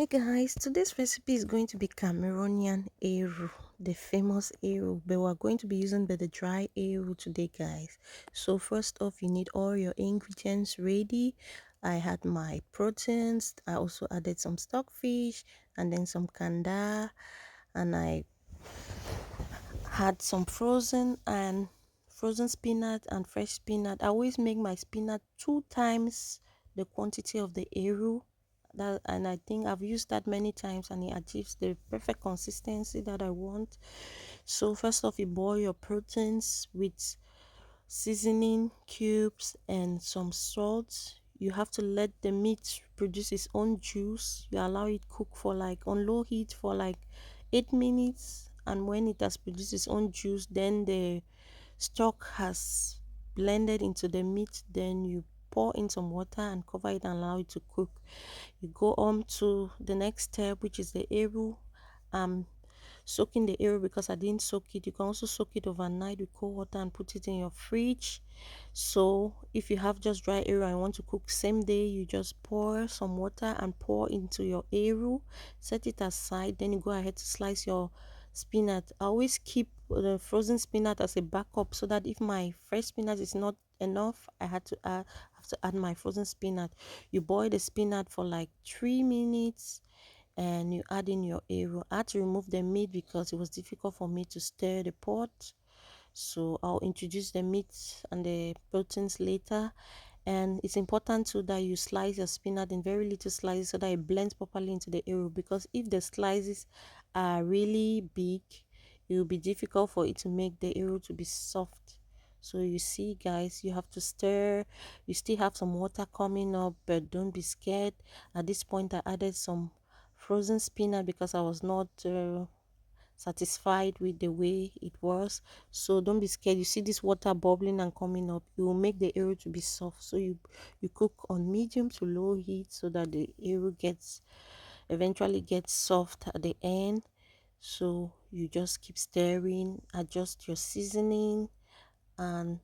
Hey guys, today's recipe is going to be Cameroonian ERU, the famous ERU, but we're going to be using the dry ERU today, guys. So first off, you need all your ingredients ready. I had my proteins. I also added some stockfish and then some kanda, and I had some frozen spinach and fresh spinach. I always make my spinach 2 times the quantity of the ERU. And I think I've used that many times and it achieves the perfect consistency that I want. So first off, you boil your proteins with seasoning cubes and some salt. You have to let the meat produce its own juice. You allow it cook for like on low heat for like 8 minutes, and when it has produced its own juice, then the stock has blended into the meat. Then you pour in some water and cover it and allow it to cook. You go on to the next step, which is the eru. Soaking the eru because I didn't soak it. You can also soak it overnight with cold water and put it in your fridge. So if you have just dry eru and you want to cook same day, you just pour some water and pour into your eru, set it aside. Then you go ahead to slice your spinach. I always keep the frozen spinach as a backup so that if my fresh spinach is not enough, I have to add my frozen spinach. You boil the spinach for like 3 minutes and you add in your eru. I had to remove the meat because it was difficult for me to stir the pot, so I'll introduce the meat and the proteins later. And it's important too that you slice your spinach in very little slices so that it blends properly into the eru, because if the slices are really big, it will be difficult for it to make the eru to be soft. So you see guys, you have to stir. You still have some water coming up, but don't be scared. At this point I added some frozen spinach because I was not satisfied with the way it was. So don't be scared. You see this water bubbling and coming up, it will make the eru to be soft. So you cook on medium to low heat so that the eru eventually gets soft at the end. So you just keep stirring, adjust your seasoning, and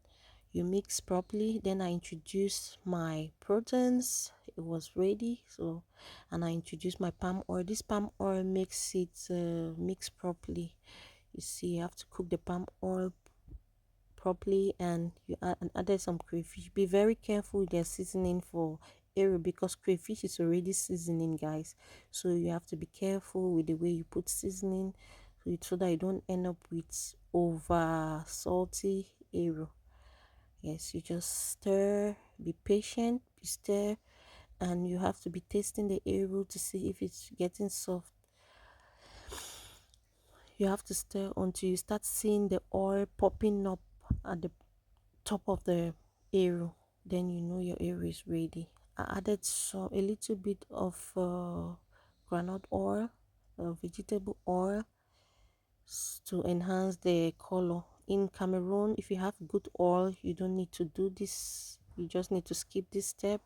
you mix properly. Then I introduced my proteins. It was ready. So, and I introduced my palm oil. This palm oil makes it mix properly. You see, you have to cook the palm oil properly, and you added some crayfish. Be very careful with their seasoning for eru because crayfish is already seasoning, guys. So you have to be careful with the way you put seasoning so that you don't end up with over salty eru. Yes, you just stir, be patient, you stir, and you have to be tasting the eru to see if it's getting soft. You have to stir until you start seeing the oil popping up at the top of the eru. Then you know your eru is ready. I added a little bit of groundnut oil, vegetable oil, to enhance the color. In Cameroon, if you have good oil, you don't need to do this. You just need to skip this step.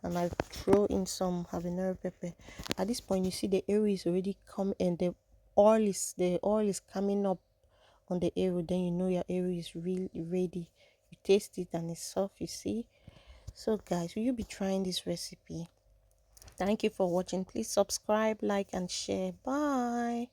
And I throw in some habanero pepper. At this point, you see the eru is already come and the oil is coming up on the eru. Then you know your eru is really ready. You taste it and it's soft, you see. So guys, will you be trying this recipe? Thank you for watching. Please subscribe, like, and share. Bye.